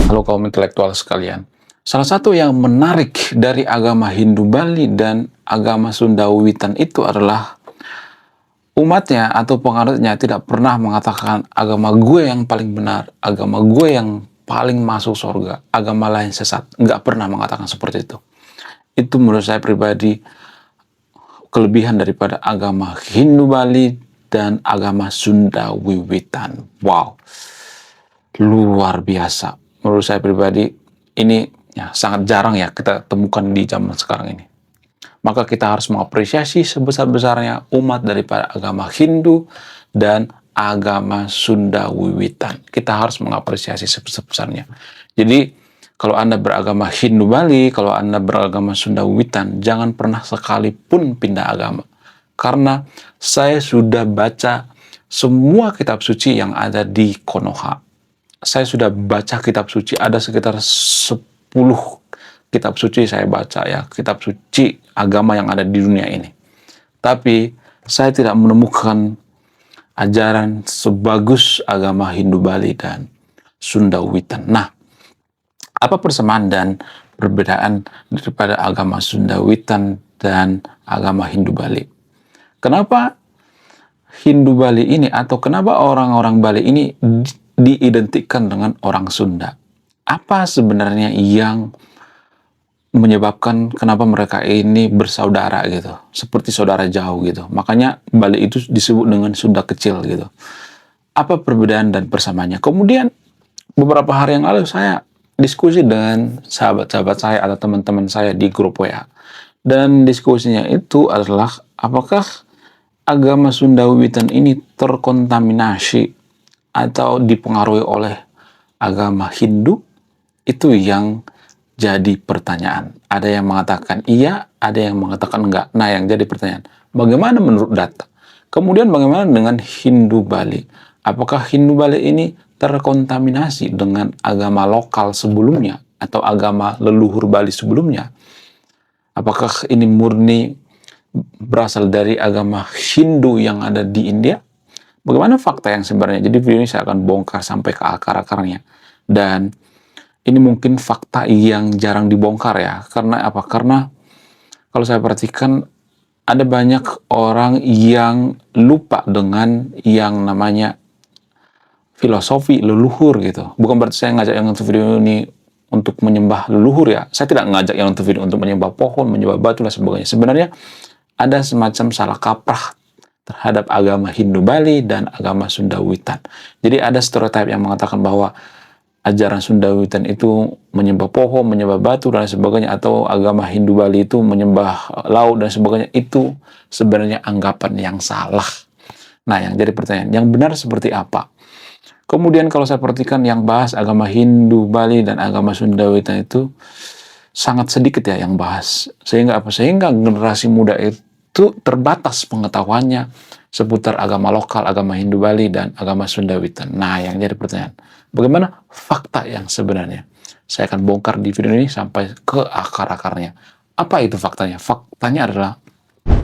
Halo kaum intelektual sekalian. Salah satu yang menarik dari agama Hindu Bali dan agama Sunda Wiwitan itu adalah umatnya atau penganutnya tidak pernah mengatakan agama gue yang paling benar, agama gue yang paling masuk surga, agama lain sesat. Nggak pernah mengatakan seperti itu. Itu menurut saya pribadi kelebihan daripada agama Hindu Bali dan agama Sunda Wiwitan. Wow, luar biasa. Menurut saya pribadi ini ya sangat jarang ya kita temukan di zaman sekarang ini. Maka kita harus mengapresiasi sebesar-besarnya umat daripada agama Hindu dan agama Sunda Wiwitan. Kita harus mengapresiasi sebesar-besarnya. Jadi kalau Anda beragama Hindu Bali, kalau Anda beragama Sunda Wiwitan, jangan pernah sekalipun pindah agama. Karena saya sudah baca semua kitab suci yang ada di Konoha. Saya sudah baca kitab suci, ada sekitar 10 kitab suci saya baca ya, kitab suci agama yang ada di dunia ini. Tapi saya tidak menemukan ajaran sebagus agama Hindu Bali dan Sunda Wiwitan. Nah, apa persamaan dan perbedaan daripada agama Sunda Wiwitan dan agama Hindu Bali? Kenapa Hindu Bali ini atau kenapa orang-orang Bali ini diidentikan dengan orang Sunda? Apa sebenarnya yang menyebabkan kenapa mereka ini bersaudara gitu, seperti saudara jauh gitu? Makanya Bali itu disebut dengan Sunda kecil gitu. Apa perbedaan dan persamaannya? Kemudian beberapa hari yang lalu saya diskusi dengan sahabat-sahabat saya atau teman-teman saya di grup WA. Dan diskusinya itu adalah apakah agama Sunda Wiwitan ini terkontaminasi atau dipengaruhi oleh agama Hindu? Itu yang jadi pertanyaan. Ada yang mengatakan iya, ada yang mengatakan enggak. Nah, yang jadi pertanyaan, bagaimana menurut data? Kemudian bagaimana dengan Hindu Bali? Apakah Hindu Bali ini terkontaminasi dengan agama lokal sebelumnya atau agama leluhur Bali sebelumnya? Apakah ini murni berasal dari agama Hindu yang ada di India? Bagaimana fakta yang sebenarnya? Jadi video ini saya akan bongkar sampai ke akar-akarnya. Dan ini mungkin fakta yang jarang dibongkar ya. Karena apa? Karena kalau saya perhatikan ada banyak orang yang lupa dengan yang namanya filosofi leluhur gitu. Bukan berarti saya ngajak yang untuk video ini untuk menyembah leluhur ya. Saya tidak ngajak yang untuk video untuk menyembah pohon, menyembah batu dan sebagainya. Sebenarnya ada semacam salah kaprah terhadap agama Hindu Bali dan agama Sunda Wiwitan. Jadi ada stereotip yang mengatakan bahwa ajaran Sunda Wiwitan itu menyembah pohon, menyembah batu dan sebagainya, atau agama Hindu Bali itu menyembah laut dan sebagainya. Itu sebenarnya anggapan yang salah. Nah, yang jadi pertanyaan, yang benar seperti apa? Kemudian kalau saya perhatikan yang bahas agama Hindu Bali dan agama Sunda Wiwitan itu sangat sedikit ya yang bahas. Sehingga apa? Sehingga generasi muda itu terbatas pengetahuannya seputar agama lokal, agama Hindu Bali dan agama Sunda Wiwitan. Nah, yang jadi pertanyaan, bagaimana fakta yang sebenarnya? Saya akan bongkar di video ini sampai ke akar-akarnya. Apa itu faktanya? Faktanya adalah,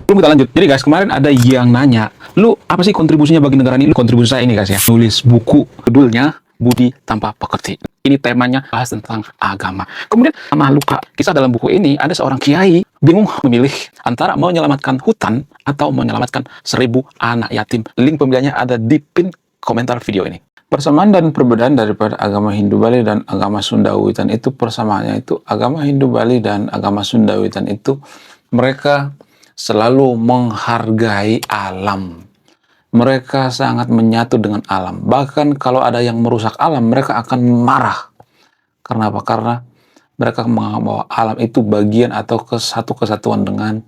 belum kita lanjut. Jadi guys, kemarin ada yang nanya, lu apa sih kontribusinya bagi negara ini? Lu kontribusi saya ini guys ya, nulis buku, judulnya Budi Tanpa Pekerti. Ini temanya bahas tentang agama. Kemudian sama luka, kisah dalam buku ini ada seorang kiai bingung memilih antara menyelamatkan hutan atau menyelamatkan 1000 anak yatim. Link pembeliannya ada di pin komentar video ini. Persamaan dan perbedaan daripada agama Hindu Bali dan agama Sunda Wiwitan itu, persamaannya itu agama Hindu Bali dan agama Sunda Wiwitan itu mereka selalu menghargai alam. Mereka sangat menyatu dengan alam. Bahkan kalau ada yang merusak alam, mereka akan marah. Karena apa? Karena mereka menganggap bahwa alam itu bagian atau satu kesatuan dengan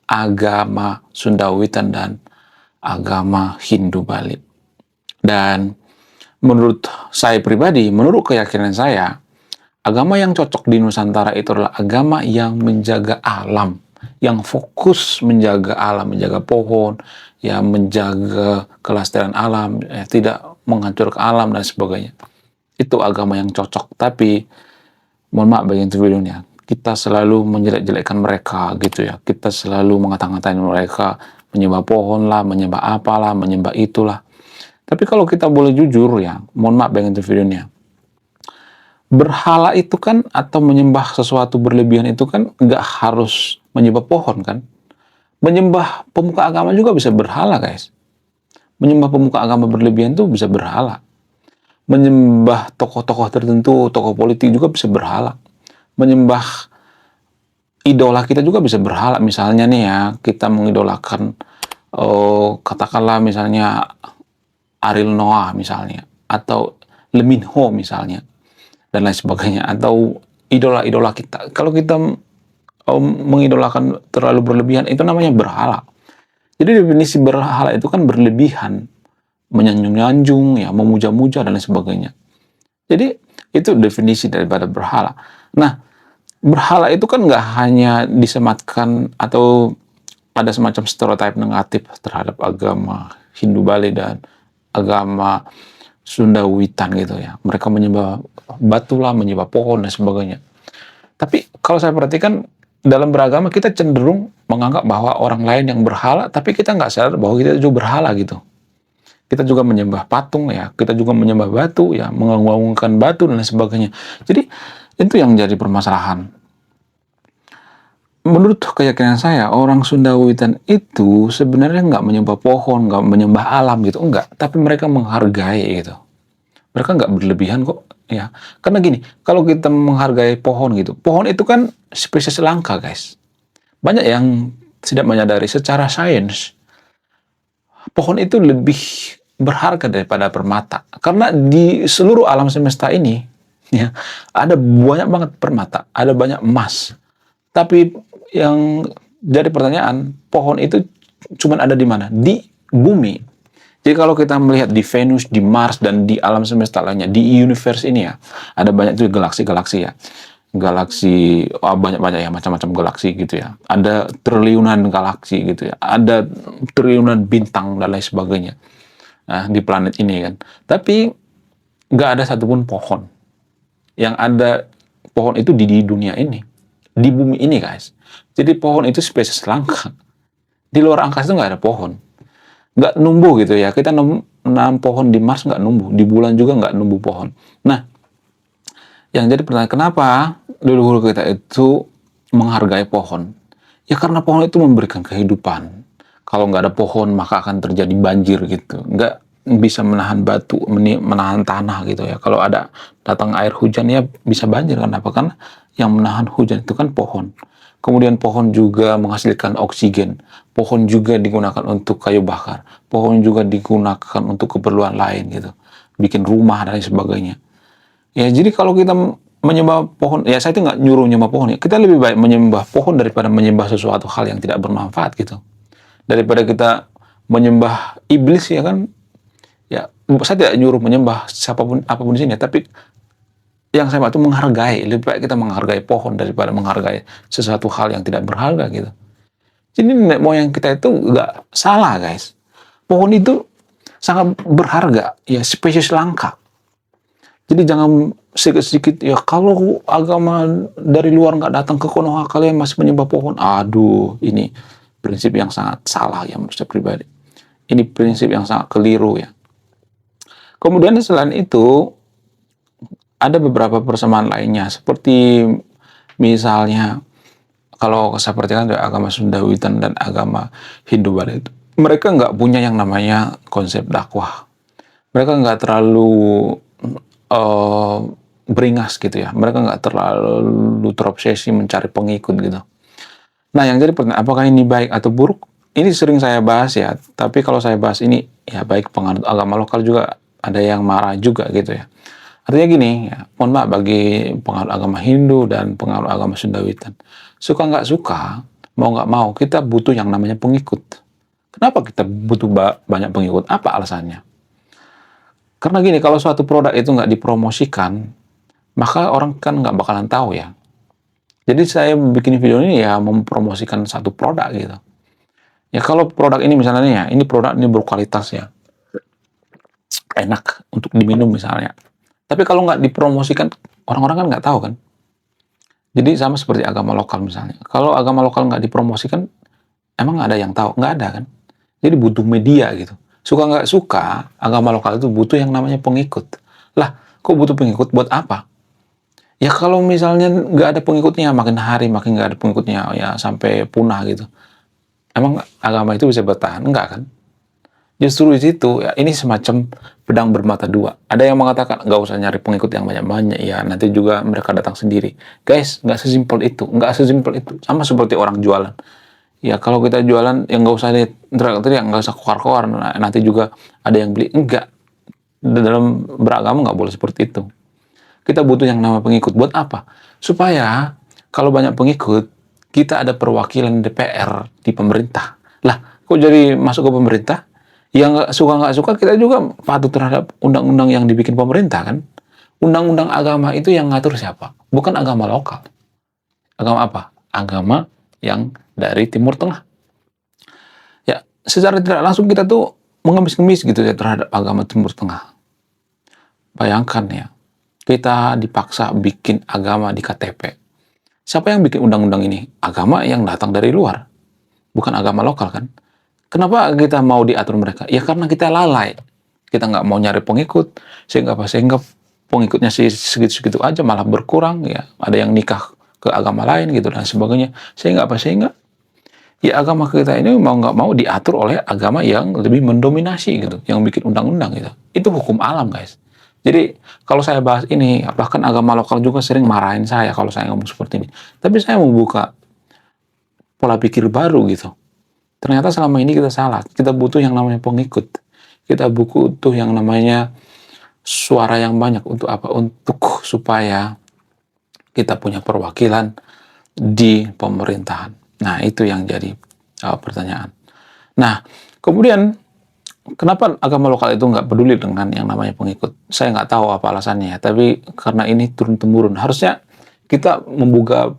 agama Sunda Wiwitan dan agama Hindu Bali. Dan menurut saya pribadi, menurut keyakinan saya, agama yang cocok di Nusantara itu adalah agama yang menjaga alam, yang fokus menjaga alam, menjaga pohon, ya menjaga kelestarian alam, ya, tidak menghancurkan alam dan sebagainya. Itu agama yang cocok. Tapi mohon maaf bagi videonya, kita selalu menjelek-jelekkan mereka gitu ya. Kita selalu mengata-ngatain mereka, menyembah pohon lah, menyembah apalah, menyembah itulah. Tapi kalau kita boleh jujur ya, mohon maaf bagi videonya, Berhala itu kan atau menyembah sesuatu berlebihan itu kan nggak harus menyembah pohon kan. Menyembah pemuka agama juga bisa berhala, guys. Menyembah pemuka agama berlebihan itu bisa berhala. Menyembah tokoh-tokoh tertentu, tokoh politik juga bisa berhala. Menyembah idola kita juga bisa berhala. Misalnya nih ya, kita mengidolakan, katakanlah misalnya Ariel Noah misalnya, atau Lee Min Ho misalnya, dan lain sebagainya, atau idola-idola kita. Kalau kita mengidolakan terlalu berlebihan, itu namanya berhala. Jadi definisi berhala itu kan berlebihan, menyanjung-nyanjung, ya, memuja-muja dan lain sebagainya. Jadi itu definisi daripada berhala. Nah, berhala itu kan nggak hanya disematkan atau ada semacam stereotip negatif terhadap agama Hindu Bali dan agama Sunda Witan gitu ya. Mereka menyembah batu lah, menyembah pohon dan sebagainya. Tapi kalau saya perhatikan dalam beragama kita cenderung menganggap bahwa orang lain yang berhala, tapi kita nggak sadar bahwa kita juga berhala gitu. Kita juga menyembah patung ya, kita juga menyembah batu ya, mengagungkan batu dan lain sebagainya. Jadi itu yang jadi permasalahan. Menurut keyakinan saya, orang Sunda Witan itu sebenarnya nggak menyembah pohon, nggak menyembah alam gitu, enggak. Tapi mereka menghargai gitu. Mereka nggak berlebihan kok, ya. Karena gini, kalau kita menghargai pohon gitu, pohon itu kan spesies langka, guys. Banyak yang tidak menyadari secara sains, pohon itu lebih berharga daripada permata. Karena di seluruh alam semesta ini, ya, ada banyak banget permata, ada banyak emas. Tapi yang jadi pertanyaan, pohon itu cuma ada di mana? Di bumi. Jadi kalau kita melihat di Venus, di Mars, dan di alam semesta lainnya, di universe ini ya, ada banyak tuh galaksi-galaksi ya. Galaksi, oh banyak-banyak ya, macam-macam galaksi gitu ya. Ada triliunan galaksi gitu ya. Ada triliunan bintang dan lain sebagainya. Nah, di planet ini kan. Tapi nggak ada satupun pohon. Yang ada pohon itu di dunia ini. Di bumi ini, guys. Jadi pohon itu spesies langka. Di luar angkasa itu nggak ada pohon. Nggak numbuh gitu ya. Kita nanam pohon di Mars nggak numbuh. Di bulan juga nggak numbuh pohon. Nah, yang jadi pertanyaan, kenapa leluhur kita itu menghargai pohon? Ya karena pohon itu memberikan kehidupan. Kalau nggak ada pohon, maka akan terjadi banjir gitu. Nggak bisa menahan batu, menahan tanah gitu ya. Kalau ada datang air hujan ya bisa banjir. Kenapa? Karena yang menahan hujan itu kan pohon. Kemudian pohon juga menghasilkan oksigen. Pohon juga digunakan untuk kayu bakar. Pohon juga digunakan untuk keperluan lain gitu. Bikin rumah dan lain sebagainya. Ya jadi kalau kita menyembah pohon, ya saya itu nggak nyuruh menyembah pohon ya. Kita lebih baik menyembah pohon daripada menyembah sesuatu hal yang tidak bermanfaat gitu. Daripada kita menyembah iblis ya kan, ya saya tidak nyuruh menyembah siapapun apapun di sini, tapi yang saya itu menghargai. Lebih baik kita menghargai pohon daripada menghargai sesuatu hal yang tidak berharga gitu. Jadi nenek moyang kita itu nggak salah, guys. Pohon itu sangat berharga, ya spesies langka. Jadi jangan sedikit-sedikit, ya kalau agama dari luar nggak datang ke Konoha, kalian masih menyembah pohon. Aduh, ini prinsip yang sangat salah ya menurut saya pribadi. Ini prinsip yang sangat keliru ya. Kemudian selain itu, ada beberapa persamaan lainnya. Seperti misalnya, kalau saya perhatikan dari agama Sunda Witan dan agama Hindu Bali itu, mereka nggak punya yang namanya konsep dakwah. Mereka nggak terlalu beringas gitu ya. Mereka nggak terlalu terobsesi mencari pengikut gitu. Nah, yang jadi pertanyaan, apakah ini baik atau buruk? Ini sering saya bahas ya, tapi kalau saya bahas ini, ya baik penganut agama lokal juga ada yang marah juga gitu ya. Artinya gini, ya, mohon maaf bagi penganut agama Hindu dan penganut agama Sunda Witan. Suka nggak suka, mau nggak mau, kita butuh yang namanya pengikut. Kenapa kita butuh banyak pengikut? Apa alasannya? Karena gini, kalau suatu produk itu nggak dipromosikan, maka orang kan nggak bakalan tahu ya. Jadi saya bikin video ini ya mempromosikan satu produk gitu. Ya kalau produk ini misalnya nih ya, ini produk ini berkualitas ya, enak untuk diminum misalnya. Tapi kalau nggak dipromosikan, orang-orang kan nggak tahu kan. Jadi sama seperti agama lokal misalnya. Kalau agama lokal nggak dipromosikan, emang ada yang tahu? Nggak ada kan. Jadi butuh media gitu. Suka nggak suka, agama lokal itu butuh yang namanya pengikut. Lah, kok butuh pengikut buat apa? Ya kalau misalnya nggak ada pengikutnya, makin hari makin nggak ada pengikutnya, ya sampai punah gitu. Emang agama itu bisa bertahan? Enggak kan? Justru di situ, ya ini semacam pedang bermata dua. Ada yang mengatakan, nggak usah nyari pengikut yang banyak-banyak, ya nanti juga mereka datang sendiri. Guys, nggak sesimpel itu, nggak sesimpel itu. Sama seperti orang jualan. Ya kalau kita jualan, yang nggak usah teriak-teriak, nggak usah koar-koar, nanti juga ada yang beli. Enggak. Dalam beragama nggak boleh seperti itu. Kita butuh yang nama pengikut. Buat apa? Supaya kalau banyak pengikut, kita ada perwakilan DPR di pemerintah. Lah, kok jadi masuk ke pemerintah? Yang nggak suka, kita juga patuh terhadap undang-undang yang dibikin pemerintah kan? Undang-undang agama itu yang ngatur siapa? Bukan agama lokal. Agama apa? Agama yang dari Timur Tengah. Ya, secara tidak langsung kita tuh mengemis-ngemis gitu ya terhadap agama Timur Tengah. Bayangkan ya, kita dipaksa bikin agama di KTP. Siapa yang bikin undang-undang ini? Agama yang datang dari luar, bukan agama lokal kan? Kenapa kita mau diatur mereka? Ya karena kita lalai. Kita nggak mau nyari pengikut, sehingga apa? Sehingga pengikutnya segitu-segitu aja malah berkurang ya. Ada yang nikah ke agama lain gitu dan sebagainya. Sehingga apa? Sehingga ya agama kita ini mau nggak mau diatur oleh agama yang lebih mendominasi gitu, yang bikin undang-undang gitu. Itu hukum alam guys. Jadi kalau saya bahas ini, bahkan agama lokal juga sering marahin saya kalau saya ngomong seperti ini. Tapi saya membuka pola pikir baru gitu. Ternyata selama ini kita salah. Kita butuh yang namanya pengikut. Kita butuh yang namanya suara yang banyak. Untuk apa? Untuk supaya kita punya perwakilan di pemerintahan. Nah, itu yang jadi pertanyaan. Nah, kemudian kenapa agama lokal itu nggak peduli dengan yang namanya pengikut? Saya nggak tahu apa alasannya, tapi karena ini turun-temurun. Harusnya kita membuka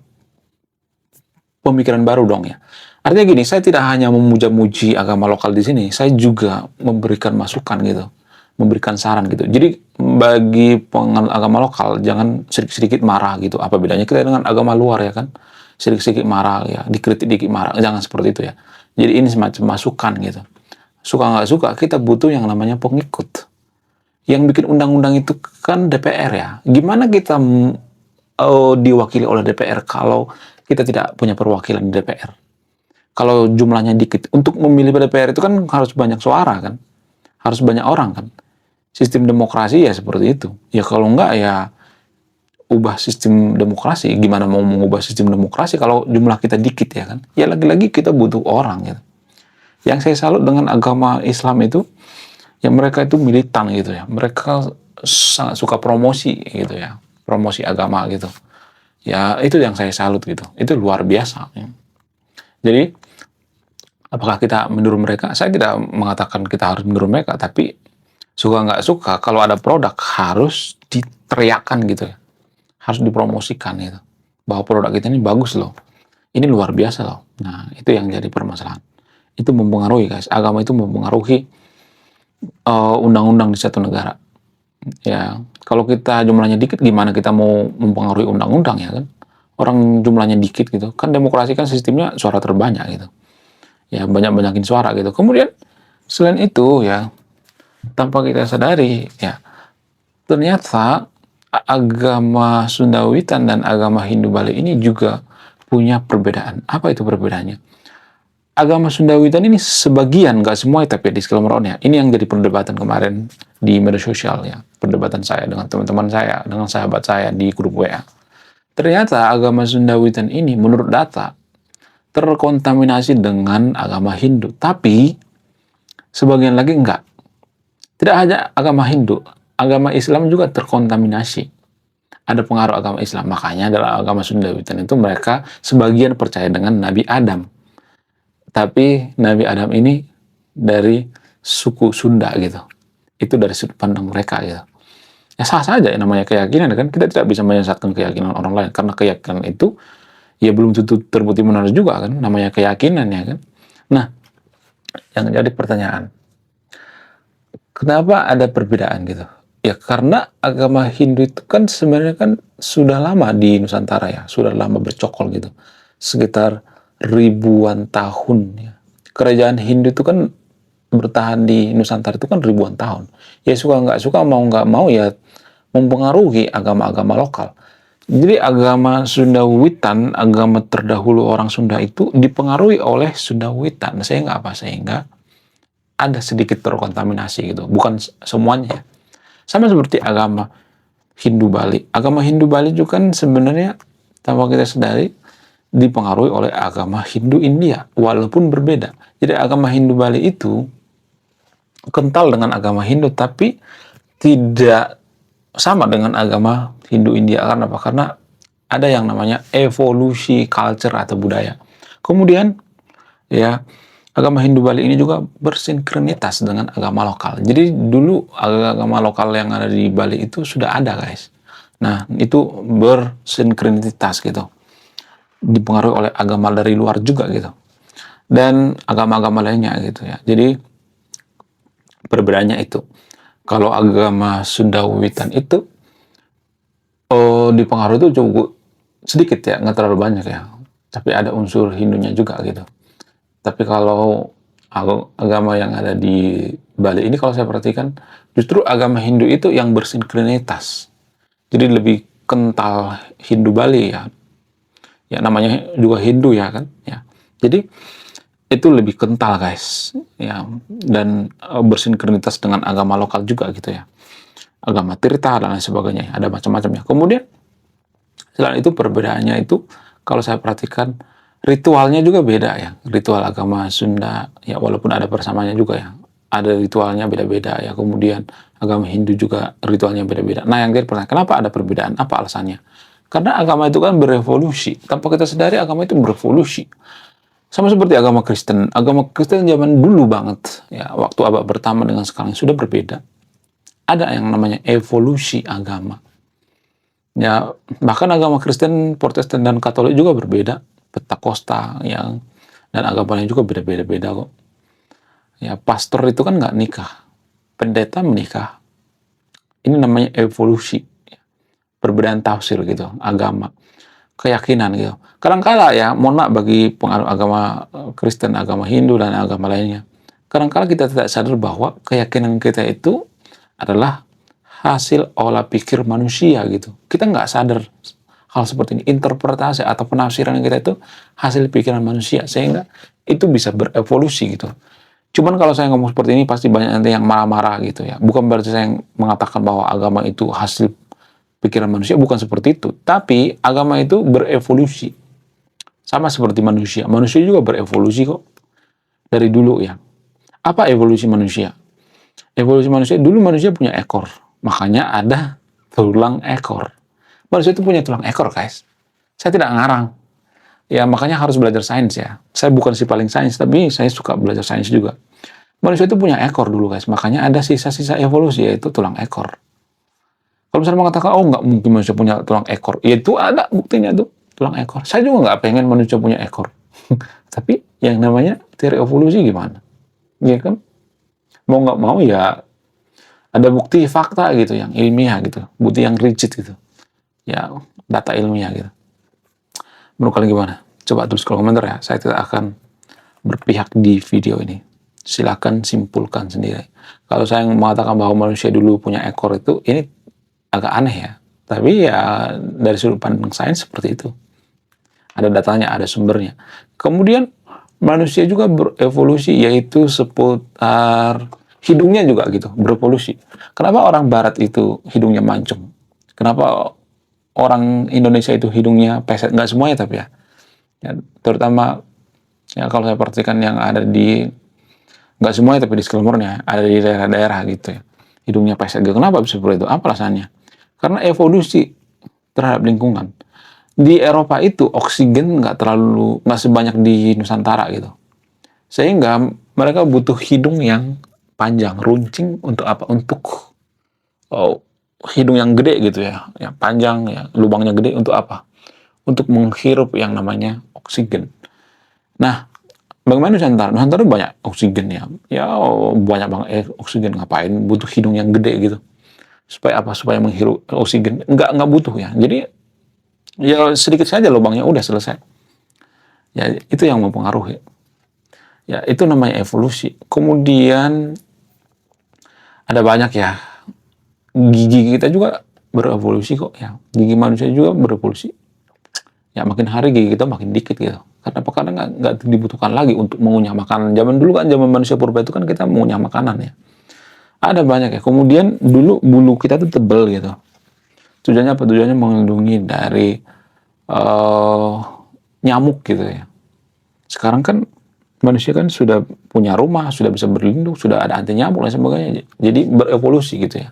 pemikiran baru dong ya. Artinya gini, saya tidak hanya memuja-muji agama lokal di sini, saya juga memberikan masukan gitu, memberikan saran gitu. Jadi bagi penganut agama lokal jangan sedikit-sedikit marah gitu. Apa bedanya kita dengan agama luar ya kan? Sedikit-sedikit marah ya, dikritik dikit marah, jangan seperti itu ya. Jadi ini semacam masukan gitu. Suka nggak suka, kita butuh yang namanya pengikut. Yang bikin undang-undang itu kan DPR ya. Gimana kita diwakili oleh DPR kalau kita tidak punya perwakilan di DPR? Kalau jumlahnya dikit, untuk memilih DPR itu kan harus banyak suara kan, harus banyak orang kan. Sistem demokrasi ya seperti itu. Ya kalau enggak ya ubah sistem demokrasi. Gimana mau mengubah sistem demokrasi kalau jumlah kita dikit ya kan? Ya lagi-lagi kita butuh orang gitu. Yang saya salut dengan agama Islam itu, ya mereka itu militan gitu ya. Mereka sangat suka promosi gitu ya, promosi agama gitu. Ya itu yang saya salut gitu. Itu luar biasa. Ya. Jadi apakah kita meniru mereka? Saya tidak mengatakan kita harus meniru mereka, tapi suka nggak suka, kalau ada produk harus diteriakkan gitu ya. Harus dipromosikan gitu. Bahwa produk kita ini bagus loh. Ini luar biasa loh. Nah, itu yang jadi permasalahan. Itu mempengaruhi guys. Agama itu mempengaruhi undang-undang di satu negara. Ya, kalau kita jumlahnya dikit, gimana kita mau mempengaruhi undang-undang ya kan? Orang jumlahnya dikit gitu. Kan demokrasi kan sistemnya suara terbanyak gitu. Ya banyak-banyakin suara gitu. Kemudian selain itu ya tanpa kita sadari ya ternyata agama Sunda Witan dan agama Hindu Bali ini juga punya perbedaan. Apa itu perbedaannya? Agama Sunda Witan ini sebagian, nggak semua tapi disclaimer on ya. Ini yang jadi perdebatan kemarin di media sosial ya. Perdebatan saya dengan teman-teman saya, dengan sahabat saya di grup WA. Ternyata agama Sunda Witan ini menurut data terkontaminasi dengan agama Hindu. Tapi sebagian lagi enggak. Tidak hanya agama Hindu, agama Islam juga terkontaminasi. Ada pengaruh agama Islam. Makanya dalam agama Sunda Witan itu mereka sebagian percaya dengan Nabi Adam. Tapi Nabi Adam ini dari suku Sunda gitu. Itu dari sudut pandang mereka gitu. Ya sah saja ya, namanya keyakinan kan. Kita tidak bisa menyesatkan keyakinan orang lain. Karena keyakinan itu ya belum tentu terbukti benar juga kan, namanya keyakinan ya kan. Nah, yang jadi pertanyaan, kenapa ada perbedaan gitu? Ya karena agama Hindu itu kan sebenarnya kan sudah lama di Nusantara ya, sudah lama bercokol gitu, sekitar ribuan tahun ya. Kerajaan Hindu itu kan bertahan di Nusantara itu kan ribuan tahun. Ya suka nggak suka, mau nggak mau ya mempengaruhi agama-agama lokal. Jadi agama Sunda Witan, agama terdahulu orang Sunda itu dipengaruhi oleh Sunda Witan. Sehingga apa? Sehingga ada sedikit terkontaminasi gitu. Bukan semuanya. Sama seperti agama Hindu Bali. Agama Hindu Bali juga kan sebenarnya tanpa kita sadari dipengaruhi oleh agama Hindu India, walaupun berbeda. Jadi agama Hindu Bali itu kental dengan agama Hindu, tapi tidak sama dengan agama Hindu India. Karena apa? Karena ada yang namanya evolusi culture atau budaya. Kemudian ya, agama Hindu Bali ini juga bersinkronitas dengan agama lokal. Jadi dulu agama lokal yang ada di Bali itu sudah ada, guys. Nah, itu bersinkronitas gitu. Dipengaruhi oleh agama dari luar juga gitu. Dan agama-agama lainnya gitu ya. Jadi perbedaannya itu. Kalau agama Sunda Wiwitan itu dipengaruhi itu cukup sedikit ya, nggak terlalu banyak ya. Tapi ada unsur Hindunya juga gitu. Tapi kalau agama yang ada di Bali ini kalau saya perhatikan justru agama Hindu itu yang bersinkronitas. Jadi lebih kental Hindu Bali ya. Ya namanya juga Hindu ya kan ya. Jadi itu lebih kental, guys, ya, dan bersinkronitas dengan agama lokal juga gitu ya, agama Tirta dan lain sebagainya, ada macam-macam ya. Kemudian selain itu perbedaannya itu kalau saya perhatikan ritualnya juga beda ya. Ritual agama Sunda ya, walaupun ada persamaannya juga ya, ada ritualnya beda-beda ya. Kemudian agama Hindu juga ritualnya beda-beda. Nah, yang jadi pertanyaan, kenapa ada perbedaan, apa alasannya? Karena agama itu kan berevolusi, tanpa kita sadari agama itu berevolusi. Sama seperti agama Kristen. Agama Kristen zaman dulu banget, ya, waktu abad pertama dengan sekarang sudah berbeda. Ada yang namanya evolusi agama. Ya, bahkan agama Kristen, Protestan, dan Katolik juga berbeda. Pentakosta, yang dan agamanya juga beda-beda kok. Ya, pastor itu kan nggak nikah, pendeta menikah. Ini namanya evolusi, perbedaan tafsir gitu, agama, keyakinan gitu. Kadang-kala ya, mohon maaf bagi pengaruh agama Kristen, agama Hindu, dan agama lainnya. Kadang-kala kita tidak sadar bahwa keyakinan kita itu adalah hasil olah pikir manusia gitu. Kita nggak sadar hal seperti ini. Interpretasi atau penafsiran kita itu hasil pikiran manusia. Sehingga itu bisa berevolusi gitu. Cuman kalau saya ngomong seperti ini pasti banyak nanti yang marah-marah gitu ya. Bukan berarti saya mengatakan bahwa agama itu hasil pikiran manusia, bukan seperti itu. Tapi agama itu berevolusi. Sama seperti manusia. Manusia juga berevolusi kok. Dari dulu ya. Apa evolusi manusia? Evolusi manusia, dulu manusia punya ekor. Makanya ada tulang ekor. Manusia itu punya tulang ekor, guys. Saya tidak ngarang. Ya, makanya harus belajar sains ya. Saya bukan si paling sains, tapi saya suka belajar sains juga. Manusia itu punya ekor dulu, guys. Makanya ada sisa-sisa evolusi, yaitu tulang ekor. Kalau misalnya mengatakan, oh nggak mungkin manusia punya tulang ekor. Ya itu ada buktinya tuh, tulang ekor. Saya juga nggak pengen manusia punya ekor. Tapi yang namanya teori evolusi gimana? Ya kan? Mau nggak mau ya ada bukti fakta gitu, yang ilmiah gitu. Bukti yang rigid gitu. Ya, data ilmiah gitu. Menurut kalian gimana? Coba tulis kolom komentar ya. Saya tidak akan berpihak di video ini. Silakan simpulkan sendiri. Kalau saya mengatakan bahwa manusia dulu punya ekor itu, ini agak aneh ya. Tapi ya dari sudut pandang sains seperti itu. Ada datanya, ada sumbernya. Kemudian manusia juga berevolusi, yaitu seputar hidungnya juga gitu, berevolusi. Kenapa orang barat itu hidungnya mancung? Kenapa orang Indonesia itu hidungnya pesek? Nggak semuanya tapi ya. Ya, terutama ya kalau saya perhatikan yang ada di, nggak semuanya tapi di sekelumurnya, ada di daerah-daerah gitu ya. Hidungnya pesek gitu. Kenapa bisa seperti itu? Apa alasannya? Karena evolusi terhadap lingkungan. Di Eropa itu oksigen nggak sebanyak di Nusantara gitu. Sehingga mereka butuh hidung yang panjang, runcing untuk apa? Untuk hidung yang gede gitu ya, yang panjang ya, lubangnya gede untuk apa? Untuk menghirup yang namanya oksigen. Nah, bagaimana Nusantara? Nusantara banyak oksigen ya, banyak banget oksigen, ngapain butuh hidung yang gede gitu? Supaya apa? Supaya menghirup oksigen? Nggak butuh ya. Jadi ya sedikit saja lubangnya udah selesai. Ya itu yang mempengaruhi. Ya itu namanya evolusi. Kemudian ada banyak ya, gigi kita juga berevolusi kok ya. Gigi manusia juga berevolusi. Ya makin hari gigi kita makin dikit gitu. Karena apa? Karena nggak dibutuhkan lagi untuk mengunyah makanan. Zaman dulu kan, zaman manusia purba itu kan kita mengunyah makanan ya. Ada banyak ya. Kemudian dulu bulu kita tuh tebel gitu. Tujuannya apa? Tujuannya melindungi dari nyamuk gitu ya. Sekarang kan manusia kan sudah punya rumah, sudah bisa berlindung, sudah ada anti nyamuk dan sebagainya. Jadi berevolusi gitu ya.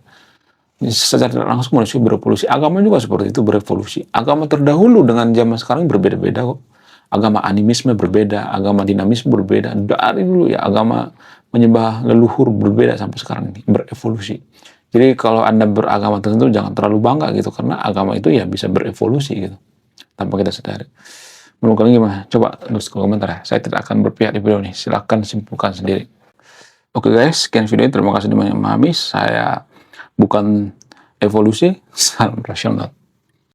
Secara tidak langsung manusia berevolusi. Agama juga seperti itu, berevolusi. Agama terdahulu dengan zaman sekarang berbeda-beda kok. Agama animisme berbeda, agama dinamisme berbeda. Dari dulu ya, agama menyembah leluhur berbeda sampai sekarang ini, berevolusi. Jadi kalau Anda beragama tertentu jangan terlalu bangga gitu, karena agama itu ya bisa berevolusi gitu, tanpa kita sadari. Menurut kalian gimana? Coba tulis ke komentar ya. Saya tidak akan berpihak di video ini. Silahkan simpulkan sendiri. Oke guys, sekian video ini. Terima kasih telah memahami. Saya bukan evolusi, salam rasional.